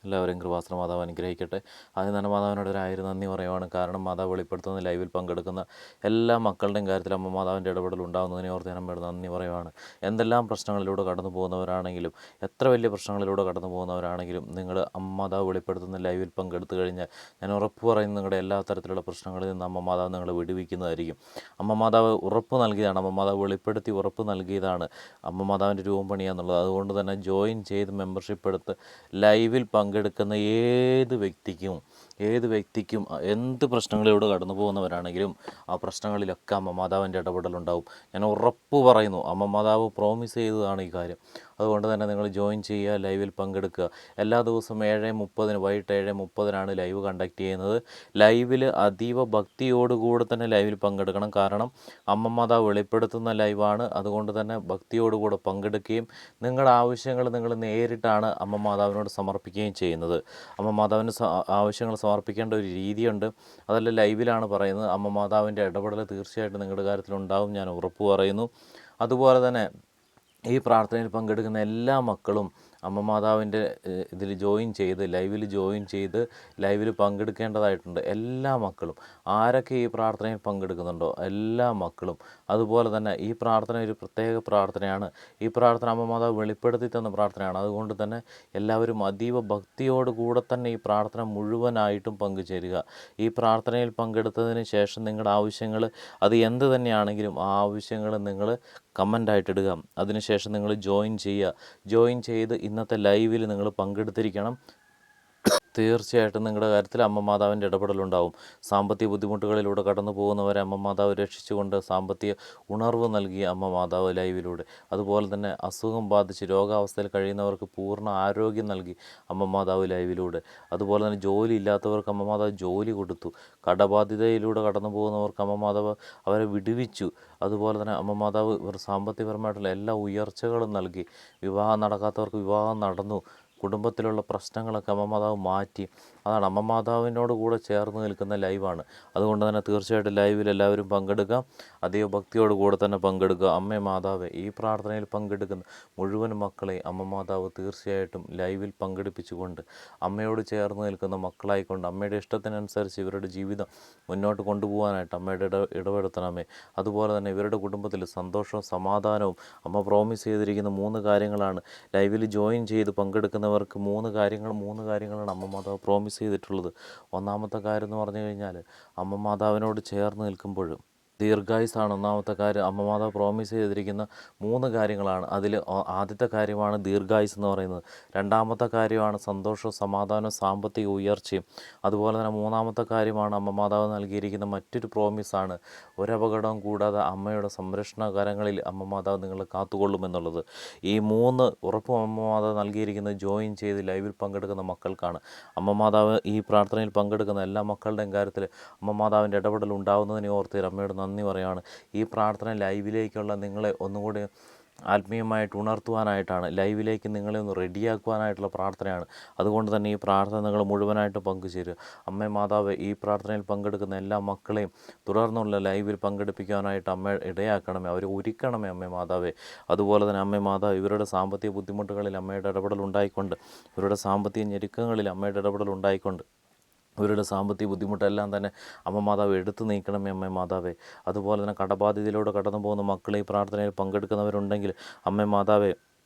എല്ലാവരെയും കൃപാസന മാതാവ് അനുഗ്രഹിക്കട്ടെ. ആദ്യം തന്നെ മാതാവിനോട് ഒരു ആയിരം നന്ദി പറയുവാണ്. കാരണം മാതാവ് വെളിപ്പെടുത്തുന്ന ലൈവിൽ പങ്കെടുക്കുന്ന എല്ലാ മക്കളുടെയും കാര്യത്തിൽ അമ്മ മാതാവിൻ്റെ ഇടപെടൽ ഉണ്ടാകുന്നതിനെ ഓർത്ത് ഞാൻ അമ്മയോട് നന്ദി പറയുവാണ്. എന്തെല്ലാം പ്രശ്നങ്ങളിലൂടെ കടന്നു പോകുന്നവരാണെങ്കിലും, എത്ര വലിയ പ്രശ്നങ്ങളിലൂടെ കടന്നു പോകുന്നവരാണെങ്കിലും, നിങ്ങൾ അമ്മ മാതാവ് വെളിപ്പെടുത്തുന്ന ലൈവിൽ പങ്കെടുത്തു കഴിഞ്ഞാൽ ഞാൻ ഉറപ്പ് പറയുന്നു, നിങ്ങളുടെ എല്ലാ തരത്തിലുള്ള പ്രശ്നങ്ങളിൽ നിന്ന് അമ്മ മാതാവ് നിങ്ങളെ വിടുവിക്കുന്നതായിരിക്കും. അമ്മ മാതാവ് ഉറപ്പ് നൽകിയതാണ്, അമ്മ മാതാവ് വെളിപ്പെടുത്തി ഉറപ്പ് നൽകിയതാണ് അമ്മ മാതാവിൻ്റെ രൂപം പണിയുക എന്നുള്ളത്. അതുകൊണ്ട് തന്നെ ജോയിൻ ചെയ്ത് മെമ്പർഷിപ്പ് എടുത്ത് ലൈവിൽ പങ്കെടുക്കുന്ന ഏത് വ്യക്തിക്കും എന്ത് പ്രശ്നങ്ങളിലൂടെ കടന്നു പോകുന്നവരാണെങ്കിലും ആ പ്രശ്നങ്ങളിലൊക്കെ അമ്മ മാതാവിൻ്റെ ഇടപെടലുണ്ടാവും. ഞാൻ ഉറപ്പ് പറയുന്നു, അമ്മ മാതാവ് പ്രോമിസ് ചെയ്തതാണ് ഈ കാര്യം. അതുകൊണ്ട് തന്നെ നിങ്ങൾ ജോയിൻ ചെയ്യുക, ലൈവിൽ പങ്കെടുക്കുക. എല്ലാ ദിവസവും 7:30 വൈകിട്ട് 7:30 ലൈവ് കണ്ടക്ട് ചെയ്യുന്നത്. ലൈവിൽ അതീവ ഭക്തിയോടുകൂടെ തന്നെ ലൈവിൽ പങ്കെടുക്കണം. കാരണം അമ്മ മാതാവ് വെളിപ്പെടുത്തുന്ന ലൈവാണ്. അതുകൊണ്ട് തന്നെ ഭക്തിയോടുകൂടെ പങ്കെടുക്കുകയും നിങ്ങളുടെ ആവശ്യങ്ങൾ നിങ്ങൾ നേരിട്ടാണ് അമ്മ മാതാവിനോട് സമർപ്പിക്കുകയും ചെയ്യുന്നത്. അമ്മ മാതാവിന് ആവശ്യങ്ങൾ സമർപ്പിക്കേണ്ട ഒരു രീതിയുണ്ട്, അതല്ല ലൈവിലാണ് പറയുന്നത്. അമ്മ മാതാവിൻ്റെ ഇടപെടൽ തീർച്ചയായിട്ടും നിങ്ങളുടെ കാര്യത്തിലുണ്ടാവും, ഞാൻ ഉറപ്പ് പറയുന്നു. അതുപോലെ തന്നെ ഈ പ്രാർത്ഥനയിൽ പങ്കെടുക്കുന്ന എല്ലാ മക്കളും അമ്മ മാതാവിൻ്റെ ഇതിൽ ലൈവിൽ ജോയിൻ ചെയ്ത് ലൈവിൽ പങ്കെടുക്കേണ്ടതായിട്ടുണ്ട്. എല്ലാ മക്കളും, ആരൊക്കെ ഈ പ്രാർത്ഥനയിൽ പങ്കെടുക്കുന്നുണ്ടോ എല്ലാ മക്കളും. അതുപോലെ തന്നെ ഈ പ്രാർത്ഥന ഒരു പ്രത്യേക പ്രാർത്ഥനയാണ്. ഈ പ്രാർത്ഥന അമ്മ മാതാവ് വെളിപ്പെടുത്തി തന്ന പ്രാർത്ഥനയാണ്. അതുകൊണ്ട് തന്നെ എല്ലാവരും അതീവ ഭക്തിയോടുകൂടെ തന്നെ ഈ പ്രാർത്ഥന മുഴുവനായിട്ടും പങ്കുചേരുക. ഈ പ്രാർത്ഥനയിൽ പങ്കെടുത്തതിന് ശേഷം നിങ്ങളുടെ ആവശ്യങ്ങൾ അത് എന്ത് തന്നെയാണെങ്കിലും ആ ആവശ്യങ്ങൾ നിങ്ങൾ കമൻ്റായിട്ടിടുക. അതിനുശേഷം നിങ്ങൾ ജോയിൻ ചെയ്ത് ഇന്നത്തെ ലൈവിൽ നിങ്ങൾ പങ്കെടുത്തിരിക്കണം. തീർച്ചയായിട്ടും നിങ്ങളുടെ കാര്യത്തിൽ അമ്മ മാതാവിൻ്റെ ഇടപെടലുണ്ടാവും. സാമ്പത്തിക ബുദ്ധിമുട്ടുകളിലൂടെ കടന്നു പോകുന്നവരെ അമ്മ മാതാവ് രക്ഷിച്ചുകൊണ്ട് സാമ്പത്തിക ഉണർവ് നൽകിയ അമ്മ മാതാവ് ലൈവിലൂടെ, അതുപോലെ തന്നെ അസുഖം ബാധിച്ച് രോഗാവസ്ഥയിൽ കഴിയുന്നവർക്ക് പൂർണ്ണ ആരോഗ്യം നൽകി അമ്മ മാതാവ് ലൈവിലൂടെ, അതുപോലെ തന്നെ ജോലി ഇല്ലാത്തവർക്ക് അമ്മ മാതാവ് ജോലി കൊടുത്തു, കടബാധ്യതയിലൂടെ കടന്നു പോകുന്നവർക്ക് അമ്മ മാതാവ് അവരെ വിടുവിച്ചു. അതുപോലെ തന്നെ അമ്മ മാതാവ് ഇവർ സാമ്പത്തികപരമായിട്ടുള്ള എല്ലാ ഉയർച്ചകളും നൽകി. വിവാഹം നടക്കാത്തവർക്ക് വിവാഹം നടന്നു. കുടുംബത്തിലുള്ള പ്രശ്നങ്ങളൊക്കെ അമ്മ മാതാവ് മാറ്റി. അതാണ് അമ്മ മാതാവിനോട് കൂടെ ചേർന്ന് നിൽക്കുന്ന ലൈവാണ്. അതുകൊണ്ട് തന്നെ തീർച്ചയായിട്ടും ലൈവിൽ എല്ലാവരും പങ്കെടുക്കുക, അതീവ ഭക്തിയോട് കൂടെ തന്നെ പങ്കെടുക്കുക. അമ്മേ മാതാവേ, ഈ പ്രാർത്ഥനയിൽ പങ്കെടുക്കുന്ന മുഴുവൻ മക്കളെ അമ്മ മാതാവ് തീർച്ചയായിട്ടും ലൈവിൽ പങ്കെടുപ്പിച്ചുകൊണ്ട് അമ്മയോട് ചേർന്ന് നിൽക്കുന്ന മക്കളായിക്കൊണ്ട് അമ്മയുടെ ഇഷ്ടത്തിനനുസരിച്ച് ഇവരുടെ ജീവിതം മുന്നോട്ട് കൊണ്ടുപോകാനായിട്ട് അമ്മയുടെ ഇടപെടുത്തണമേ. അതുപോലെ തന്നെ ഇവരുടെ കുടുംബത്തിൽ സന്തോഷവും സമാധാനവും അമ്മ പ്രോമിസ് ചെയ്തിരിക്കുന്ന 3 കാര്യങ്ങളാണ്. ലൈവിൽ ജോയിൻ ചെയ്ത് പങ്കെടുക്കുന്നവർക്ക് 3 കാര്യങ്ങളാണ് അമ്മ മാതാവ് പ്രോമിസ് ചെയ്തിട്ടുള്ളത്. ഒന്നാമത്തെ കാര്യം എന്ന് പറഞ്ഞു കഴിഞ്ഞാൽ, അമ്മ മാതാവിനോട് ചേർന്ന് നിൽക്കുമ്പോഴും ദീർഘായുസ്സാണ് ഒന്നാമത്തെ കാര്യം. അമ്മ മാതാവ് പ്രോമിസ് ചെയ്തിരിക്കുന്ന 3 കാര്യങ്ങളാണ്. അതിൽ ആദ്യത്തെ കാര്യമാണ് ദീർഘായുസ് എന്ന് പറയുന്നത്. രണ്ടാമത്തെ കാര്യമാണ് സന്തോഷവും സമാധാനവും സാമ്പത്തിക ഉയർച്ചയും. അതുപോലെ തന്നെ മൂന്നാമത്തെ കാര്യമാണ് അമ്മ മാതാവ് നൽകിയിരിക്കുന്ന മറ്റൊരു പ്രോമിസാണ്, ഒരപകടവും കൂടാതെ അമ്മയുടെ സംരക്ഷണ കരങ്ങളിൽ അമ്മ മാതാവ് നിങ്ങളെ കാത്തുകൊള്ളുമെന്നുള്ളത്. ഈ 3 ഉറപ്പും അമ്മ മാതാവ് നൽകിയിരിക്കുന്നത് ജോയിൻ ചെയ്ത് ലൈവിൽ പങ്കെടുക്കുന്ന മക്കൾക്കാണ്. അമ്മ മാതാവ് ഈ പ്രാർത്ഥനയിൽ പങ്കെടുക്കുന്ന എല്ലാ മക്കളുടെയും കാര്യത്തിൽ അമ്മ മാതാവിൻ്റെ ഇടപെടൽ ഉണ്ടാകുന്നതിനെ ഓർത്ത് അമ്മയോട് നന്ദി പറയുകയാണ്. ഈ പ്രാർത്ഥന ലൈവിലേക്കുള്ള നിങ്ങളെ ഒന്നുകൂടി ആത്മീയമായിട്ട് ഉണർത്തുവാനായിട്ടാണ്, ലൈവിലേക്ക് നിങ്ങളെ ഒന്ന് റെഡിയാക്കുവാനായിട്ടുള്ള പ്രാർത്ഥനയാണ്. അതുകൊണ്ട് തന്നെ ഈ പ്രാർത്ഥന നിങ്ങൾ മുഴുവനായിട്ട് പങ്കുചേരുക. അമ്മേ മാതാവ്, ഈ പ്രാർത്ഥനയിൽ പങ്കെടുക്കുന്ന എല്ലാ മക്കളെയും തുടർന്നുള്ള ലൈവിൽ പങ്കെടുപ്പിക്കാനായിട്ട് അമ്മ ഇടയാക്കണമേ, അവരെ ഒരുക്കണമേ അമ്മേ മാതാവേ. അതുപോലെ തന്നെ അമ്മേ മാതാവ്, ഇവരുടെ സാമ്പത്തിക ബുദ്ധിമുട്ടുകളിൽ അമ്മയുടെ ഇടപെടൽ ഉണ്ടായിക്കൊണ്ട്, ഇവരുടെ സാമ്പത്തിക ഞെരുക്കങ്ങളിൽ അമ്മയുടെ ഇടപെടൽ ഉണ്ടായിക്കൊണ്ട് ഇവരുടെ സാമ്പത്തിക ബുദ്ധിമുട്ടെല്ലാം തന്നെ അമ്മ മാതാവ് എടുത്തു നീക്കണമേ അമ്മേ മാതാവേ. അതുപോലെ തന്നെ കടബാധ്യതയിലൂടെ കടന്നു പോകുന്ന മക്കൾ ഈ പ്രാർത്ഥനയിൽ പങ്കെടുക്കുന്നവരുണ്ടെങ്കിൽ അമ്മേ മാതാവേ,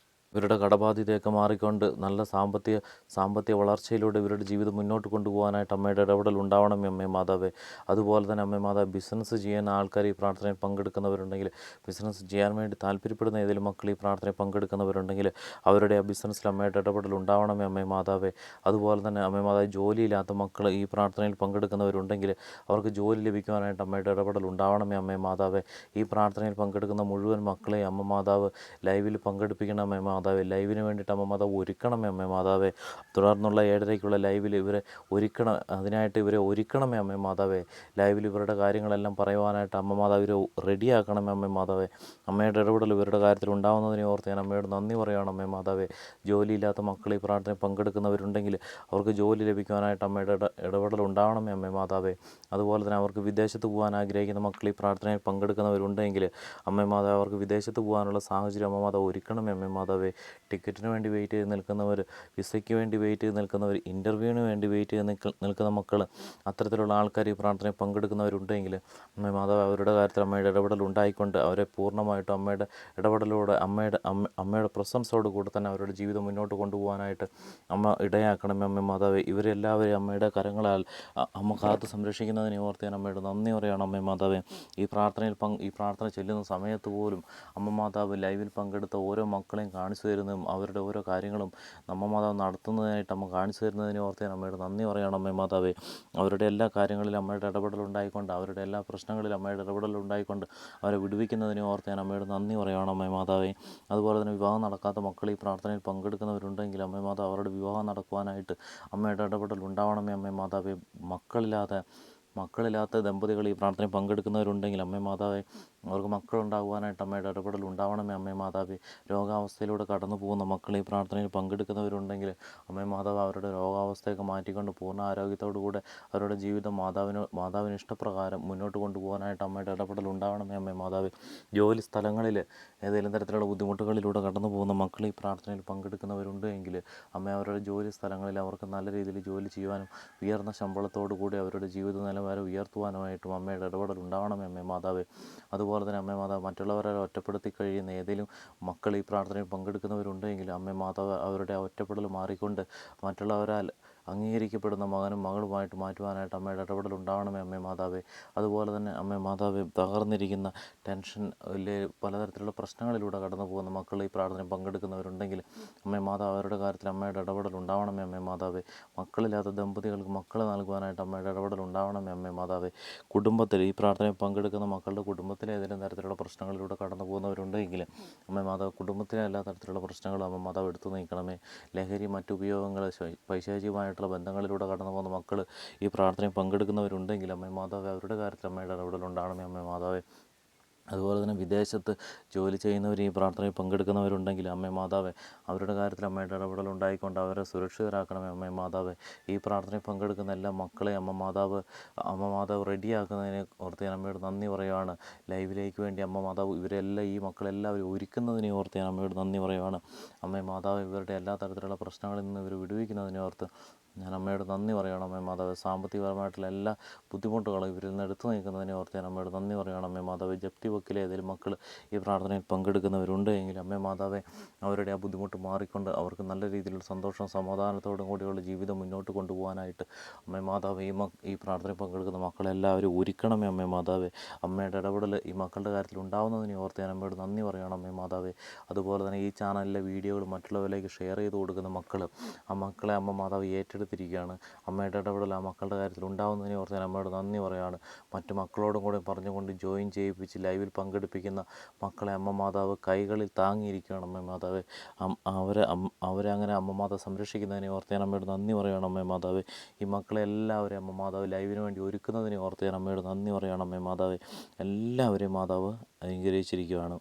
ഇവരുടെ കടബാധ്യതയൊക്കെ മാറിക്കൊണ്ട് നല്ല സാമ്പത്തിക വളർച്ചയിലൂടെ ഇവരുടെ ജീവിതം മുന്നോട്ട് കൊണ്ടുപോകാനായിട്ട് അമ്മയുടെ ഇടപെടൽ ഉണ്ടാവണമേ അമ്മേ മാതാവേ. അതുപോലെ തന്നെ അമ്മേ മാതാവ്, ബിസിനസ് ചെയ്യുന്ന ആൾക്കാർ ഈ പ്രാർത്ഥനയിൽ പങ്കെടുക്കുന്നവരുണ്ടെങ്കിൽ, ബിസിനസ് ചെയ്യാൻ വേണ്ടി താല്പര്യപ്പെടുന്ന ഏതെങ്കിലും മക്കൾ ഈ പ്രാർത്ഥനയിൽ പങ്കെടുക്കുന്നവരുണ്ടെങ്കിൽ അവരുടെ ആ ബിസിനസ്സിൽ അമ്മയുടെ ഇടപെടൽ ഉണ്ടാവണമേ അമ്മേ മാതാവേ. അതുപോലെ തന്നെ അമ്മേ മാതാവ്, ജോലിയില്ലാത്ത മക്കൾ ഈ പ്രാർത്ഥനയിൽ പങ്കെടുക്കുന്നവരുണ്ടെങ്കിൽ അവർക്ക് ജോലി ലഭിക്കുവാനായിട്ട് അമ്മയുടെ ഇടപെടൽ ഉണ്ടാവണമേ അമ്മേ മാതാവേ. ഈ പ്രാർത്ഥനയിൽ പങ്കെടുക്കുന്ന മുഴുവൻ മക്കളെ അമ്മ മാതാവ് ലൈവിൽ പങ്കെടുപ്പിക്കണമേ മാതാവേ. ലൈവിന് വേണ്ടിയിട്ട് അമ്മ മാതാവ് ഒരുക്കണമേ അമ്മേ മാതാവേ. തുടർന്നുള്ള 7:30 ലൈവിൽ ഇവരെ അതിനായിട്ട് ഇവരെ ഒരുക്കണമേ അമ്മേ മാതാവേ. ലൈവിൽ ഇവരുടെ കാര്യങ്ങളെല്ലാം പറയുവാനായിട്ട് അമ്മ മാതാവ് ഇവരെ റെഡിയാക്കണമേ അമ്മേ മാതാവേ. അമ്മയുടെ ഇടപെടൽ ഇവരുടെ കാര്യത്തിൽ ഉണ്ടാകുന്നതിനെ ഓർത്ത് ഞാൻ അമ്മയോട് നന്ദി പറയുകയാണ് അമ്മേ മാതാവേ. ജോലിയില്ലാത്ത മക്കൾ ഈ പ്രാർത്ഥനയിൽ പങ്കെടുക്കുന്നവരുണ്ടെങ്കിൽ അവർക്ക് ജോലി ലഭിക്കുവാനായിട്ട് അമ്മയുടെ ഇടപെടൽ ഉണ്ടാവണമേ അമ്മേ മാതാവേ. അതുപോലെ തന്നെ അവർക്ക് വിദേശത്ത് പോകാൻ ആഗ്രഹിക്കുന്ന മക്കൾ ഈ പ്രാർത്ഥനയിൽ പങ്കെടുക്കുന്നവരുണ്ടെങ്കിൽ അമ്മേ മാതാവ്, അവർക്ക് വിദേശത്ത് പോകാനുള്ള സാഹചര്യം അമ്മ മാതാവ് ഒരുക്കണമേ അമ്മേ മാതാവേ. ടിക്കറ്റിന് വേണ്ടി വെയിറ്റ് ചെയ്ത് നിൽക്കുന്നവർ, വിസയ്ക്ക് വേണ്ടി വെയിറ്റ് ചെയ്ത് നിൽക്കുന്നവർ, ഇൻ്റർവ്യൂവിന് വേണ്ടി വെയിറ്റ് ചെയ്ത് നിൽക്കുന്ന മക്കൾ, അത്തരത്തിലുള്ള ആൾക്കാർ ഈ പ്രാർത്ഥനയിൽ പങ്കെടുക്കുന്നവരുണ്ടെങ്കിൽ അമ്മേ മാതാവ് അവരുടെ കാര്യത്തിൽ അമ്മയുടെ ഇടപെടൽ ഉണ്ടായിക്കൊണ്ട് അവരെ പൂർണ്ണമായിട്ടും അമ്മയുടെ ഇടപെടലോടെ അമ്മയുടെ പ്രസൻസോട് കൂടെ തന്നെ അവരുടെ ജീവിതം മുന്നോട്ട് കൊണ്ടുപോകാനായിട്ട് അമ്മ ഇടയാക്കണമേ അമ്മേ മാതാവേ. ഇവരെല്ലാവരെയും അമ്മയുടെ കരങ്ങളാൽ അമ്മ കാത്ത് സംരക്ഷിക്കുന്നതിനെ ഓർത്ത് ഞാൻ അമ്മയുടെ നന്ദി പറയണം അമ്മേ മാതാവേ. ഈ പ്രാർത്ഥന ചെല്ലുന്ന സമയത്ത് പോലും അമ്മ മാതാവ് ലൈവിൽ പങ്കെടുത്ത ഓരോ മക്കളെയും കാണിച്ചു തരുന്നതും അവരുടെ ഓരോ കാര്യങ്ങളും അമ്മ മാതാവ് നടത്തുന്നതിനായിട്ട് അമ്മ കാണിച്ചു തരുന്നതിനെ ഓർത്ത് ഞാൻ അമ്മയുടെ നന്ദി പറയണം അമ്മേ മാതാവേ. അവരുടെ എല്ലാ കാര്യങ്ങളിലും അമ്മയുടെ ഇടപെടലുണ്ടായിക്കൊണ്ട്, അവരുടെ എല്ലാ പ്രശ്നങ്ങളിലും അമ്മയുടെ ഇടപെടലുണ്ടായിക്കൊണ്ട് അവരെ വിടുവിക്കുന്നതിനെ ഓർത്ത് ഞാൻ അമ്മയുടെ നന്ദി പറയണം അമ്മേ മാതാവേ. അതുപോലെ തന്നെ വിവാഹം നടക്കാത്ത മക്കൾ ഈ പ്രാർത്ഥനയിൽ പങ്കെടുക്കുന്നവരുണ്ടെങ്കിൽ അമ്മേ മാതാവ് അവരുടെ വിവാഹം നടക്കുവാനായിട്ട് അമ്മയുടെ ഇടപെടൽ ഉണ്ടാവണമേ അമ്മേ മാതാവേ. മക്കളില്ലാത്ത ദമ്പതികൾ ഈ പ്രാർത്ഥനയിൽ പങ്കെടുക്കുന്നവരുണ്ടെങ്കിൽ അമ്മേ മാതാവേ അവർക്ക് മക്കളുണ്ടാകുവാനായിട്ട് അമ്മയുടെ ഇടപെടൽ ഉണ്ടാവണമേ അമ്മേ മാതാവേ. രോഗാവസ്ഥയിലൂടെ കടന്നു പോകുന്ന മക്കൾ ഈ പ്രാർത്ഥനയിൽ പങ്കെടുക്കുന്നവരുണ്ടെങ്കിൽ അമ്മേ മാതാവ് അവരുടെ രോഗാവസ്ഥയൊക്കെ മാറ്റിക്കൊണ്ട് പൂർണ്ണ ആരോഗ്യത്തോടു കൂടെ അവരുടെ ജീവിതം മാതാവിന് ഇഷ്ടപ്രകാരം മുന്നോട്ട് കൊണ്ടുപോകാനായിട്ട് അമ്മയുടെ ഇടപെടൽ ഉണ്ടാവണമേ അമ്മേ മാതാവേ. ജോലി സ്ഥലങ്ങളിൽ ഏതെങ്കിലും തരത്തിലുള്ള ബുദ്ധിമുട്ടുകളിലൂടെ കടന്നു പോകുന്ന മക്കൾ ഈ പ്രാർത്ഥനയിൽ പങ്കെടുക്കുന്നവരുണ്ട് എങ്കിൽ അമ്മ അവരുടെ ജോലി സ്ഥലങ്ങളിൽ അവർക്ക് നല്ല രീതിയിൽ ജോലി ചെയ്യുവാനും ഉയർന്ന ശമ്പളത്തോടു കൂടി അവരുടെ ജീവിത നിലവാരം ഉയർത്തുവാനുമായിട്ടും അമ്മയുടെ ഇടപെടൽ ഉണ്ടാവണമേ അമ്മേ മാതാവേ. അതുപോലെ തന്നെ അമ്മേ മാതാവ് മറ്റുള്ളവരെ ഒറ്റപ്പെടുത്തി കഴിയുന്ന ഏതെങ്കിലും മക്കൾ ഈ പ്രാർത്ഥനയിൽ പങ്കെടുക്കുന്നവരുണ്ടെങ്കിൽ അമ്മേ മാതാവ് അവരുടെ ഒറ്റപ്പെടൽ മാറിക്കൊണ്ട് മറ്റുള്ളവരാൽ അംഗീകരിക്കപ്പെടുന്ന മകനും മകളുമായിട്ട് മാറ്റുവാനായിട്ട് അമ്മയുടെ ഇടപെടൽ ഉണ്ടാവണമേ അമ്മേ മാതാവേ. അതുപോലെ തന്നെ അമ്മേ മാതാവേ തകർന്നിരിക്കുന്ന ടെൻഷൻ പലതരത്തിലുള്ള പ്രശ്നങ്ങളിലൂടെ കടന്നു പോകുന്ന മക്കൾ ഈ പ്രാർത്ഥനയിൽ പങ്കെടുക്കുന്നവരുണ്ടെങ്കിൽ അമ്മേ മാതാവ് അവരുടെ കാര്യത്തിൽ അമ്മയുടെ ഇടപെടൽ ഉണ്ടാവണമേ അമ്മേ മാതാവേ. മക്കളില്ലാത്ത ദമ്പതികൾക്ക് മക്കളെ നൽകുവാനായിട്ട് അമ്മയുടെ ഇടപെടൽ ഉണ്ടാവണമേ അമ്മേ മാതാവേ. കുടുംബത്തിൽ ഈ പ്രാർത്ഥനയിൽ പങ്കെടുക്കുന്ന മക്കളുടെ കുടുംബത്തിലെ ഏതെങ്കിലും തരത്തിലുള്ള പ്രശ്നങ്ങളിലൂടെ കടന്നു പോകുന്നവരുണ്ടെങ്കിൽ അമ്മേ മാതാവ് കുടുംബത്തിലെ എല്ലാ തരത്തിലുള്ള പ്രശ്നങ്ങളും അമ്മ മാതാവ് എടുത്തു നീക്കണമേ. ലഹരി, മറ്റുപയോഗങ്ങൾ, പൈശാചികമായിട്ടുള്ള ബന്ധങ്ങളിലൂടെ കടന്നു പോകുന്ന മക്കൾ ഈ പ്രാർത്ഥനയിൽ പങ്കെടുക്കുന്നവരുണ്ടെങ്കിൽ അമ്മേ മാതാവേ അവരുടെ കാര്യത്തിൽ അമ്മയുടെ ഇടപെടൽ ഉണ്ടാവണമേ അമ്മേ മാതാവേ. അതുപോലെ തന്നെ വിദേശത്ത് ജോലി ചെയ്യുന്നവർ ഈ പ്രാർത്ഥനയിൽ പങ്കെടുക്കുന്നവരുണ്ടെങ്കിൽ അമ്മേ മാതാവേ അവരുടെ കാര്യത്തിൽ അമ്മയുടെ ഇടപെടൽ ഉണ്ടായിക്കൊണ്ട് അവരെ സുരക്ഷിതരാക്കണമേ അമ്മേ മാതാവേ. ഈ പ്രാർത്ഥനയിൽ പങ്കെടുക്കുന്ന എല്ലാ മക്കളെയും അമ്മ മാതാവ് റെഡിയാക്കുന്നതിനെ ഓർത്ത് ഞാൻ അമ്മയോട് നന്ദി പറയുവാണ്. ലൈവിലേക്ക് വേണ്ടി അമ്മ മാതാവ് ഇവരെല്ലാം ഈ മക്കളെല്ലാവരും ഒരുക്കുന്നതിനെ ഓർത്ത് ഞാൻ അമ്മയോട് നന്ദി പറയുവാണ്. അമ്മേ മാതാവ് ഇവരുടെ എല്ലാ തരത്തിലുള്ള പ്രശ്നങ്ങളിൽ നിന്ന് ഇവർ വിടുവിക്കുന്നതിനെ ഓർത്ത് ഞാൻ അമ്മയോട് നന്ദി പറയണം അമ്മേ മാതാവ്. സാമ്പത്തികപരമായിട്ടുള്ള എല്ലാ ബുദ്ധിമുട്ടുകളും ഇവരിൽ നിന്ന് എടുത്തു നീക്കുന്നതിനെ ഓർത്ത് ഞാൻ അമ്മയോട് നന്ദി പറയണം അമ്മേ മാതാവ്. ജപ്തി വക്കിലെ ഏതെങ്കിലും മക്കൾ ഈ പ്രാർത്ഥനയിൽ പങ്കെടുക്കുന്നവരുണ്ട് എങ്കിൽ അമ്മേ മാതാവേ അവരുടെ ആ ബുദ്ധിമുട്ട് മാറിക്കൊണ്ട് അവർക്ക് നല്ല രീതിയിലുള്ള സന്തോഷം സമാധാനത്തോടും കൂടിയുള്ള ജീവിതം മുന്നോട്ട് കൊണ്ടുപോകാനായിട്ട് അമ്മേ മാതാവ് ഈ പ്രാർത്ഥനയിൽ പങ്കെടുക്കുന്ന മക്കളെല്ലാവരും ഒരുക്കണമേ അമ്മേ മാതാവേ. അമ്മയുടെ ഇടപെടൽ ഈ മക്കളുടെ കാര്യത്തിൽ ഉണ്ടാവുന്നതിനെ ഓർത്ത് ഞാൻ അമ്മയോട് നന്ദി പറയണം അമ്മേ മാതാവേ. അതുപോലെ തന്നെ ഈ ചാനലിലെ വീഡിയോകൾ മറ്റുള്ളവരിലേക്ക് ഷെയർ ചെയ്ത് കൊടുക്കുന്ന മക്കൾ ആ മക്കളെ അമ്മ മാതാവ് ഏറ്റെടുത്തിരിക്കുകയാണ്. അമ്മയുടെ ഇടപെടൽ ആ മക്കളുടെ കാര്യത്തിൽ ഉണ്ടാവുന്നതിനെ ഓർത്ത് ഞാൻ അമ്മയോട് നന്ദി പറയുകയാണ്. മറ്റു മക്കളോടും കൂടെ പറഞ്ഞുകൊണ്ട് ജോയിൻ ചെയ്യിപ്പിച്ച് ലൈവിൽ പങ്കെടുപ്പിക്കുന്ന മക്കളെ അമ്മ മാതാവ് കൈകളിൽ താങ്ങിയിരിക്കുകയാണ് അമ്മ മാതാവേ. അവരെ അങ്ങനെ അമ്മ മാതാവ് സംരക്ഷിക്കുന്നതിനെ ഓർത്ത് ഞാൻ അമ്മയോട് നന്ദി പറയുകയാണ് അമ്മ മാതാവേ. ഈ മക്കളെ എല്ലാവരെയും അമ്മ മാതാവ് ലൈവിന് വേണ്ടി ഒരുക്കുന്നതിനെ ഓർത്ത് ഞാൻ അമ്മയോട് നന്ദി പറയുകയാണ് അമ്മ മാതാവേ. എല്ലാവരെയും മാതാവ് അനുഗ്രഹിച്ചിരിക്കുകയാണ്.